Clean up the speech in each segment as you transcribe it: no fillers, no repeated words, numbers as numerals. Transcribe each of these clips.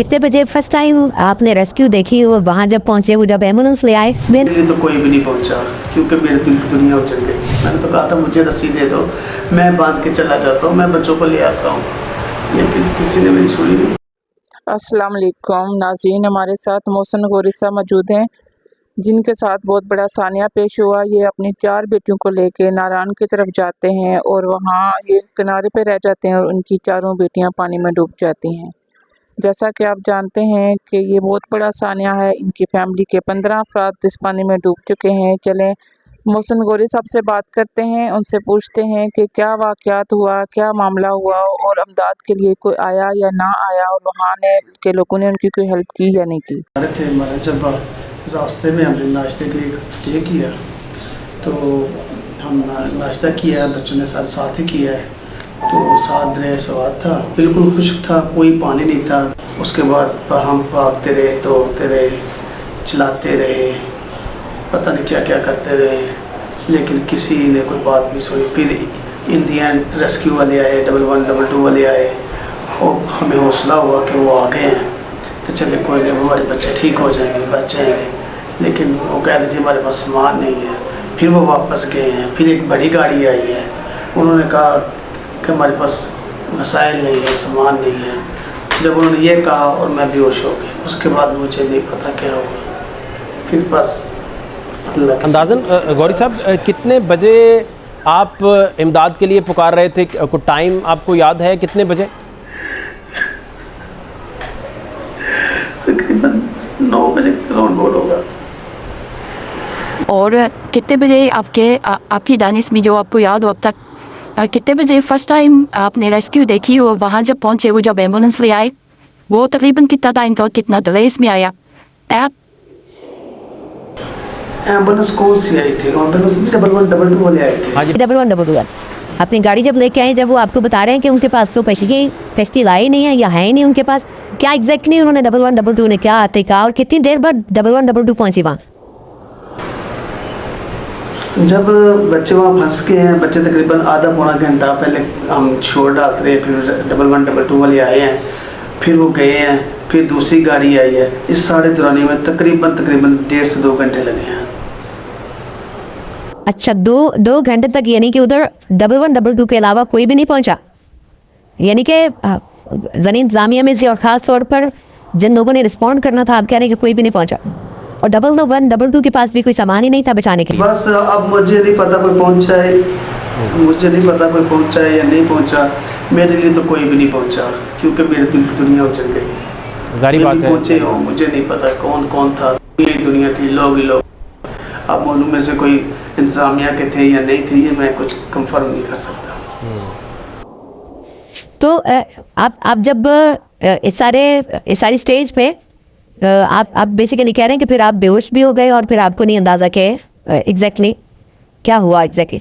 कितने बजे first time आपने रेस्क्यू देखी, वहाँ जब पहुँचे, वो जब एम्बुलेंस ले आए? मेरे लिए तो कोई भी नहीं पहुँचा क्योंकि मेरे दिल की दुनिया उजड़ गई। मैंने तो कहा था मुझे रस्सी दे दो, मैं बांध के चला जाता हूँ, मैं बच्चों को ले आता हूँ, लेकिन किसी ने मेरी सुनी नहीं। अस्सलाम वालेकुम नाज़रीन, हमारे साथ मोहसिन गोरिसा मौजूद हैं जिनके साथ बहुत बड़ा सानिया पेश हुआ। ये अपनी 4 बेटियों को लेके नारायण की तरफ जाते हैं और वहाँ ये किनारे पे रह जाते हैं और उनकी चारों बेटियां पानी में डूब जाती हैं। जैसा कि आप जानते हैं कि ये बहुत बड़ा सानिया है। इनकी फैमिली के 15 अफराद इस पानी में डूब चुके हैं। चलें मोहसिन गोरी साहब से बात करते हैं, उनसे पूछते हैं कि क्या वाक़यात हुआ, क्या मामला हुआ और अमदाद के लिए कोई आया या ना आया और वहाँ के लोगों ने उनकी कोई हेल्प की या नहीं की। जब रास्ते में हमने नाश्ते के लिए स्टे किया तो हम नाश्ता किया, बच्चों ने साथ ही किया है, तो साथ रहे स्वाद था, बिल्कुल खुश्क था, कोई पानी नहीं था। उसके बाद हम भागते रहे, दौड़ते रहे, चलाते रहे, पता नहीं क्या क्या करते रहे, लेकिन किसी ने कोई बात नहीं सुनी। फिर इन दी एंड रेस्क्यू वाले आए, 1112 वाले आए और हमें हौसला हुआ कि वो आ गए हैं, तो चले कोई नहीं, हमारे बच्चे ठीक हो जाएंगे, बच जाएंगे। लेकिन वो कह रहे थे हमारे पास सामान नहीं है। फिर वो वापस गए हैं। फिर एक बड़ी गाड़ी आई है, उन्होंने कहा कि हमारे पास वसाइल नहीं है, सामान नहीं है। जब उन्होंने ये कहा और मैं बेहोश हो गया, उसके बाद मुझे नहीं पता क्या हुआ। फिर बस अंदाज़न गौरी साहब कितने बजे आप इमदाद के लिए पुकार रहे थे? कुछ टाइम आपको याद है कितने बजे? तकरीबन 9 बजे राउंड बोल होगा। और कितने बजे आपकी दानिश में जो आपको याद हो अब तक, कितने बजे फर्स्ट टाइम आपने रेस्क्यू देखी और वहाँ जब पहुँचे, वो जब एम्बुलेंस ले आए, वो तकरीबन कितना टाइम था, कितना डिले इसमें आया? एम्बुलेंस कौन सी आई थी? एम्बुलेंस 1112 वाले आए थे। हाँ जी, 1112 अपनी गाड़ी जब लेके आए, जब वो आपको बता रहे हैं कि उनके पास तो पेस्टिल आई नहीं है या है ही नहीं उनके पास, क्या एग्जैक्टली उन्होंने 1112 ने क्या आते कहा और कितनी देर बाद 1112 पहुंची वहाँ? जब बच्चे वहाँ फंस गए हैं, बच्चे तकरीबन आधा पौना घंटा पहले हम छोड़ डालते रहे, फिर 1112 वाले आए हैं, फिर वो गए हैं, फिर दूसरी गाड़ी आई है। इस सारे दौरानी में तकरीबन 1.5 से 2 घंटे लगे हैं। अच्छा, दो घंटे तक, यानी कि उधर 1112 के अलावा कोई भी नहीं पहुंचा? यानी कि ज़नी इंतज़ामिया में से और ख़ास तौर पर जिन लोगों ने रिस्पॉन्ड करना था, आप कह रहे हैं कि कोई भी नहीं पहुंचा और 1112 के पास भी कोई सामान ही नहीं था बचाने के लिए? बस अब मुझे नहीं पता कोई पहुंचा है, मुझे नहीं पता कोई पहुंचा है या नहीं पहुंचा। मेरे लिए तो कोई भी नहीं पहुंचा क्योंकि मेरे दिल की दुनिया उजड़ गई। जारी बात है, पहुंचे हो मुझे नहीं पता कौन कौन था, यही दुनिया थी, लोग ही लोग। अब उनमें से कोई इंतजामिया के थे या नहीं थे, ये मैं कुछ कंफर्म नहीं कर सकता। तो आप जब इस सारी स्टेज पे आप बेसिकली कह रहे हैं कि फिर आप बेहोश भी हो गए और फिर आपको नहीं अंदाज़ा कि एग्जैक्टली क्या हुआ एग्जैक्टली?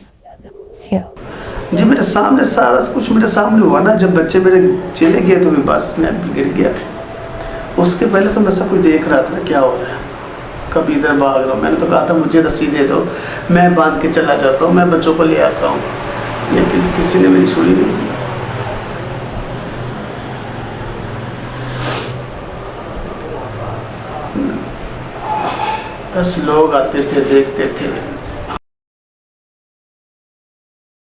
जी मेरे सामने सारा कुछ मेरे सामने हुआ ना। जब बच्चे मेरे चले गए तो मैं बस में गिर गया। उसके पहले तो मैं सब कुछ देख रहा था ना क्या हो रहा है, कभी इधर भाग रहा हूँ। मैंने तो कहा था मुझे रस्सी दे दो, मैं बांध के चला जाता हूँ, मैं बच्चों को ले आता हूँ, लेकिन किसी ने मेरी सुनी नहीं। बस लोग आते थे, देखते थे,